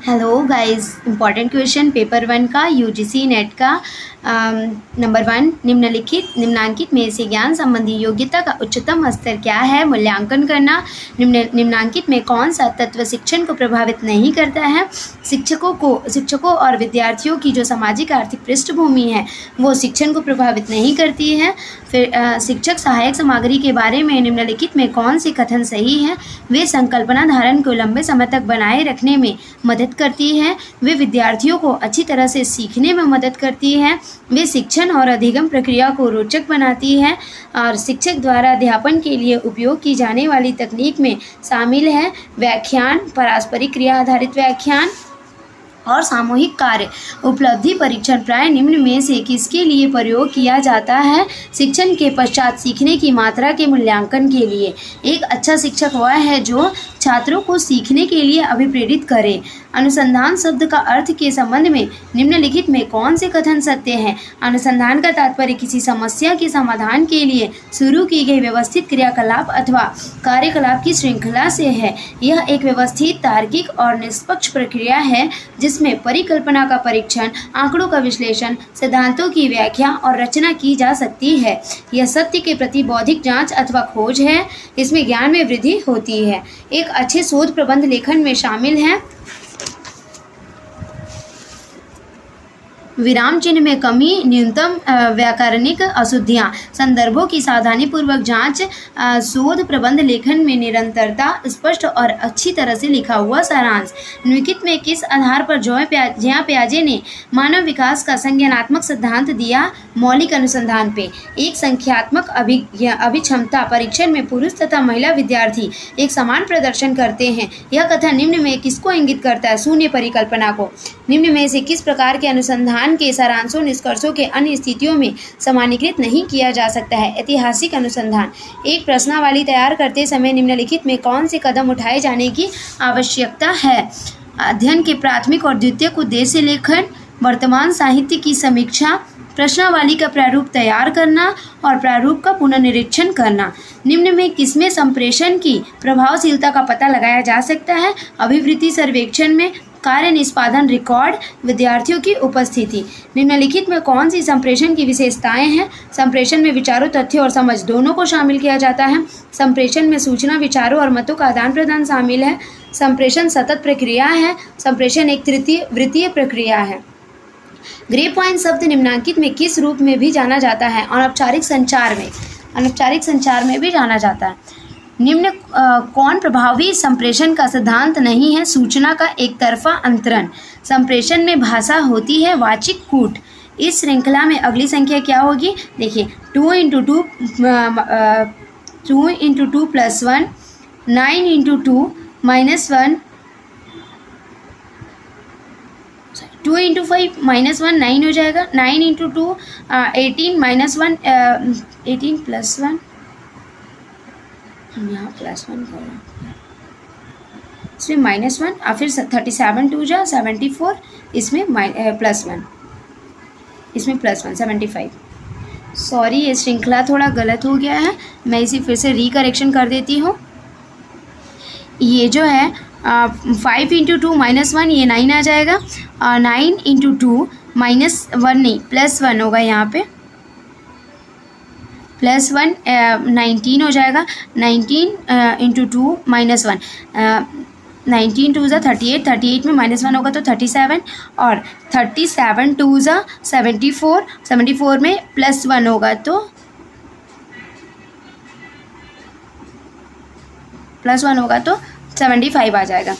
Hello guys, important question paper 1 का UGC net का number 1 निम्नांकित में से ज्ञान संबंधी योग्यता का उच्चतम स्तर क्या है, मूल्यांकन करना। निम्नांकित में कौन सा तत्व शिक्षण को प्रभावित नहीं करता है। शिक्षकों और विद्यार्थियों की जो सामाजिक आर्थिक पृष्ठभूमि है वो शिक्षण को प्रभावित नहीं करती है। फिर शिक्षक सहायक सामग्री के बारे में निम्नलिखित में कौन से कथन सही है। वे संकल्पना धारण को लंबे समय तक बनाए रखने में मदद करती है। वे विद्यार्थियों को अच्छी तरह से सीखने में मदद करती है। वे शिक्षण और अधिगम प्रक्रिया को रोचक बनाती है और शिक्षक द्वारा अध्यापन के लिए उपयोग की जाने वाली तकनीक में शामिल है व्याख्यान, पारस्परिक क्रिया आधारित व्याख्यान और सामूहिक कार्य। उपलब्धि परीक्षण प्राय निम्न में से किसके लिए प्रयोग किया जाता है। शिक्षण के पश्चात सीखने की मात्रा के मूल्यांकन के लिए। एक अच्छा शिक्षक वह है जो छात्रों को सीखने के लिए अभिप्रेरित करे। अनुसंधान शब्द का अर्थ के संबंध में निम्नलिखित में कौन से कथन सत्य हैं। अनुसंधान का तात्पर्य किसी समस्या के समाधान के लिए शुरू की गई व्यवस्थित क्रियाकलाप अथवा कार्यकलाप की श्रृंखला से है। यह एक व्यवस्थित, तार्किक और निष्पक्ष प्रक्रिया है जिसमें परिकल्पना का परीक्षण, आंकड़ों का विश्लेषण, सिद्धांतों की व्याख्या और रचना की जा सकती है। यह सत्य के प्रति बौद्धिक जांच अथवा खोज है। इसमें ज्ञान में वृद्धि होती है। एक अच्छे शोध प्रबंध लेखन में शामिल है विराम चिन्ह में कमी, न्यूनतम व्याकरणिक अशुद्धियाँ, संदर्भों की सावधानीपूर्वक जांच, शोध प्रबंध लेखन में निरंतरता, स्पष्ट और अच्छी तरह से लिखा हुआ सारांश। निम्नलिखित में किस आधार पर ज्यां पियाजे ने मानव विकास का संज्ञानात्मक सिद्धांत दिया। मौलिक अनुसंधान पे। एक संख्यात्मक अभिक्षमता परीक्षण में पुरुष तथा महिला विद्यार्थी एक समान प्रदर्शन करते हैं। यह कथन निम्न में किसको इंगित करता है। शून्य परिकल्पना को। निम्न में से किस प्रकार के अनुसंधान के सारांशों निष्कर्षों के अन्य स्थितियों में सामान्यीकृत नहीं किया जा सकता है। ऐतिहासिक अनुसंधान। एक प्रश्नावली तैयार करते समय निम्नलिखित में कौन से कदम उठाए जाने की आवश्यकता है। अध्ययन के प्राथमिक और द्वितीयक उद्देश्य लेखन, वर्तमान साहित्य की समीक्षा, प्रश्नावली का प्रारूप तैयार करना और प्रारूप का पुनर्निरीक्षण करना। निम्न में किसमें संप्रेषण की प्रभावशीलता का पता लगाया जा सकता है। अभिवृत्ति सर्वेक्षण में। कार्य निष्पादन रिकॉर्ड, विद्यार्थियों की उपस्थिति। निम्नलिखित में कौन सी संप्रेषण की विशेषताएं हैं। संप्रेषण में विचारों, तथ्यों और समझ दोनों को शामिल किया जाता है। संप्रेषण में सूचना, विचारों और मतों का आदान प्रदान शामिल है। संप्रेषण सतत प्रक्रिया है। संप्रेषण एक वृत्तीय प्रक्रिया है। ग्रे पॉइंट शब्द निम्नांकित में किस रूप में भी जाना जाता है। अनौपचारिक संचार में भी जाना जाता है। निम्न कौन प्रभावी संप्रेषण का सिद्धांत नहीं है। सूचना का एक तरफा अंतरण। संप्रेषण में भाषा होती है वाचिक कूट। इस श्रृंखला में अगली संख्या क्या होगी। देखिए 2 × 2 + 1, 9 × 2 - 1, 2 × 5 - 1 9 हो जाएगा। 9 × 2 18 - 1 18 + 1, यहाँ +1 कर रहे हैं, इसमें -1 और फिर 37 2 जा 74, इसमें +1, इसमें +1 75। सॉरी, ये श्रृंखला थोड़ा गलत हो गया है, मैं इसे फिर से रिकरेक्शन कर देती हूँ। ये जो है 5 × 2 - 1 ये 9 आ जाएगा और 9 × 2 - 1 नहीं +1 होगा यहाँ पे। +1 19 हो जाएगा। 19 × 2 - 1 19 2 ज़ा 38, 38 में -1 होगा तो 37 और 37 2 ज़ा 74, 74 में +1 होगा तो + 75 आ जाएगा।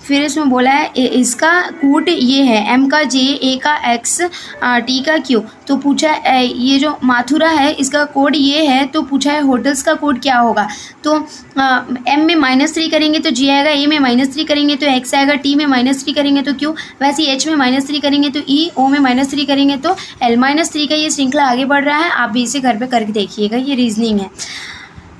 फिर इसमें बोला है इसका कूट ये है, M का J, A का X, T का Q। तो पूछा है ये जो माथुरा है इसका कोड ये है, तो पूछा है होटल्स का कोड क्या होगा। तो M में -3 करेंगे तो J आएगा, A में -3 करेंगे तो X आएगा, T में -3 करेंगे तो Q, वैसे H में -3 करेंगे तो E, O में -3 करेंगे तो L। -3 का ये श्रृंखला आगे बढ़ रहा है, आप भी इसे घर पे करके देखिएगा, ये रीजनिंग है।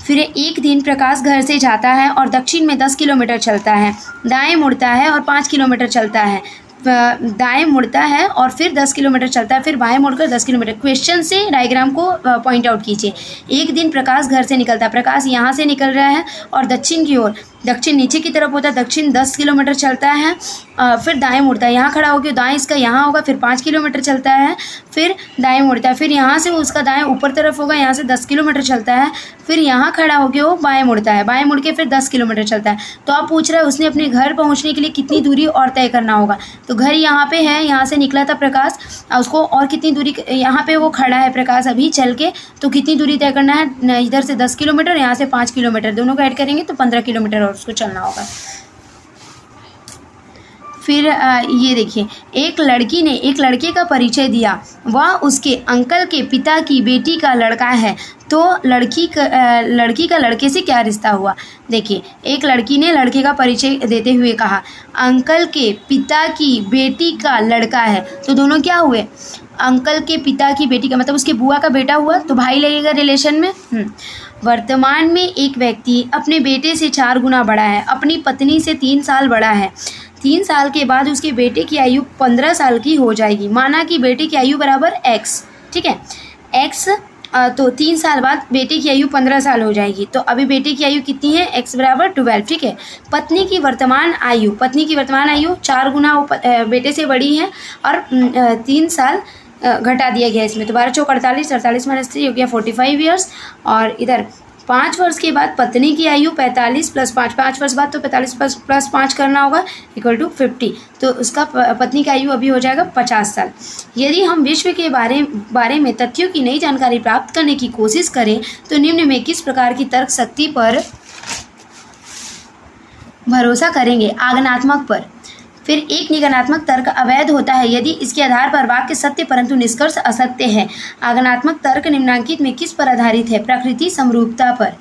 फिर एक दिन प्रकाश घर से जाता है और दक्षिण में 10 किलोमीटर चलता है, दाएं मुड़ता है और 5 किलोमीटर चलता है। दाएं मुड़ता है और फिर 10 किलोमीटर चलता है, फिर बाएं मुड़कर 10 किलोमीटर। क्वेश्चन से डायग्राम को पॉइंट आउट कीजिए। एक दिन प्रकाश घर से निकलता है, प्रकाश यहाँ से निकल रहा है और दक्षिण की ओर दक्षिण नीचे की तरफ होता है, दक्षिण 10 किलोमीटर चलता है, फिर दाएं मुड़ता है, यहाँ खड़ा होकर दाएं इसका यहाँ होगा, फिर 5 किलोमीटर चलता है, फिर दाएं मुड़ता है, फिर यहाँ से उसका दाएं ऊपर तरफ होगा, यहाँ से 10 किलोमीटर चलता है, फिर यहाँ खड़ा होकर वो बाएं मुड़ता है, बाएं मुड़ के फिर 10 किलोमीटर चलता है। तो आप पूछ रहे हैं उसने अपने घर पहुँचने के लिए कितनी दूरी और तय करना होगा। तो घर यहाँ पे है, यहाँ से निकला था प्रकाश, उसको और कितनी दूरी, यहाँ पे वो खड़ा है प्रकाश अभी चल के, तो कितनी दूरी तय करना है, इधर से 10 किलोमीटर, यहाँ से 5 किलोमीटर, दोनों को ऐड करेंगे तो 15 किलोमीटर और उसको चलना होगा। फिर ये देखिए, एक लड़की ने एक लड़के का परिचय दिया, वह उसके अंकल के पिता की बेटी का लड़का है, तो लड़की का लड़के से क्या रिश्ता हुआ। देखिए, एक लड़की ने लड़के का परिचय देते हुए कहा अंकल के पिता की बेटी का लड़का है, तो दोनों क्या हुए, अंकल के पिता की बेटी का मतलब उसके बुआ का बेटा हुआ, तो भाई लगेगा रिलेशन में। वर्तमान में एक व्यक्ति अपने बेटे से 4 गुना बड़ा है, अपनी पत्नी से 3 साल बड़ा है। 3 साल के बाद उसके बेटे की आयु 15 साल की हो जाएगी। माना कि बेटे की आयु बराबर x, ठीक है, x, तो 3 साल बाद बेटे की आयु 15 साल हो जाएगी। तो अभी बेटे की आयु कितनी है, x बराबर 12, ठीक है। पत्नी की वर्तमान आयु 4 गुना बेटे से बड़ी है और 3 साल घटा दिया गया इसमें, तो 12 चौक 48, 48 माइनस 3 हो गया 45 ईयर्स। और इधर 5 वर्ष के बाद पत्नी की आयु 45 प्लस 5, 5 वर्ष बाद तो 45 प्लस 5 करना होगा इक्वल टू 50, तो उसका पत्नी का आयु अभी हो जाएगा 50 साल। यदि हम विश्व के बारे में तथ्यों की नई जानकारी प्राप्त करने की कोशिश करें तो निम्न में किस प्रकार की तर्क शक्ति पर भरोसा करेंगे। आगमनात्मक पर। फिर एक निगमनात्मक तर्क अवैध होता है यदि इसके आधार पर वाक्य सत्य परंतु निष्कर्ष असत्य है। आगमनात्मक तर्क निम्नांकित में किस पर आधारित है, प्रकृति समरूपता पर।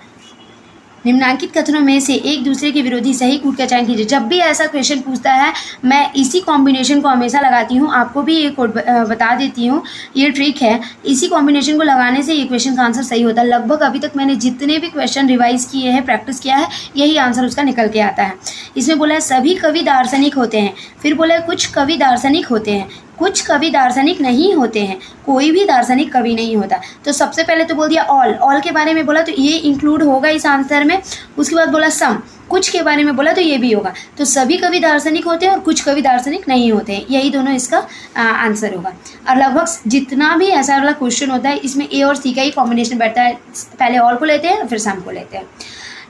निम्नांकित कथनों में से एक दूसरे के विरोधी सही कूट का चयन कीजिए। जब भी ऐसा क्वेश्चन पूछता है मैं इसी कॉम्बिनेशन को हमेशा लगाती हूँ, आपको भी ये कोड बता देती हूँ, ये ट्रिक है। इसी कॉम्बिनेशन को लगाने से ये क्वेश्चन का आंसर सही होता है। लगभग अभी तक मैंने जितने भी क्वेश्चन रिवाइज किए हैं, प्रैक्टिस किया है, यही आंसर उसका निकल के आता है। इसमें बोला है सभी कवि दार्शनिक होते हैं, फिर बोला है कुछ कवि दार्शनिक होते हैं, कुछ कवि दार्शनिक नहीं होते हैं, कोई भी दार्शनिक कवि नहीं होता। तो सबसे पहले तो बोल दिया ऑल के बारे में बोला तो ये इंक्लूड होगा इस आंसर में। उसके बाद बोला सम, कुछ के बारे में बोला तो ये भी होगा। तो सभी कवि दार्शनिक होते हैं और कुछ कवि दार्शनिक नहीं होते हैं, यही दोनों इसका आंसर होगा। और लगभग जितना भी ऐसा वाला क्वेश्चन होता है इसमें ए और सी का ही कॉम्बिनेशन बैठता है, पहले ऑल को लेते हैं फिर सम को लेते हैं।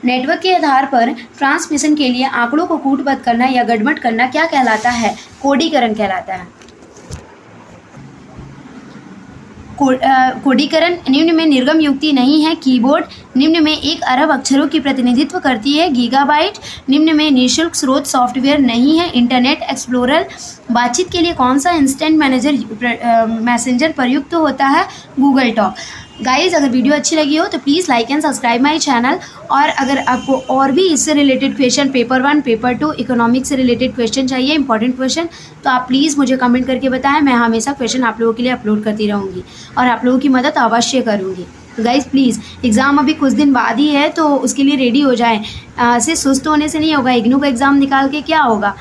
नेटवर्क के आधार पर ट्रांसमिशन के लिए आंकड़ों को कूटबद्ध करना या गड़बड़ करना क्या कहलाता है, कोडीकरण कहलाता है। कोडीकरण निम्न में निर्गम युक्ति नहीं है। कीबोर्ड निम्न में 1 अरब अक्षरों की प्रतिनिधित्व करती है। गीगाबाइट निम्न में निःशुल्क स्रोत सॉफ्टवेयर नहीं है। इंटरनेट एक्सप्लोरर बातचीत के लिए कौन सा इंस्टेंट मैसेंजर प्रयुक्त होता है, गूगल टॉक। गाइज़, अगर वीडियो अच्छी लगी हो तो please like and subscribe my channel. और अगर आपको और भी इससे related question paper 1, paper 2 economics से रिलेटेड क्वेश्चन चाहिए, इंपॉर्टेंट क्वेश्चन, तो आप प्लीज़ मुझे कमेंट करके बताएं। मैं हमेशा क्वेश्चन आप लोगों के लिए अपलोड करती रहूँगी और आप लोगों की मदद अवश्य करूँगी। तो गाइज़ प्लीज़, एग्ज़ाम अभी कुछ दिन बाद ही है तो उसके लिए रेडी हो जाएँ। सिर्फ सुस्त होने से नहीं होगा। इग्नू का एग्ज़ाम निकाल के क्या होगा,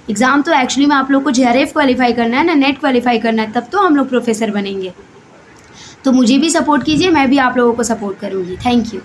एग्ज़ाम तो एक्चुअली में आप लोग को JRF क्वालिफाई करना है ना, नेट क्वालिफाई करना है, तब तो हम लोग प्रोफेसर बनेंगे। तो मुझे भी सपोर्ट कीजिए, मैं भी आप लोगों को सपोर्ट करूँगी। Thank you.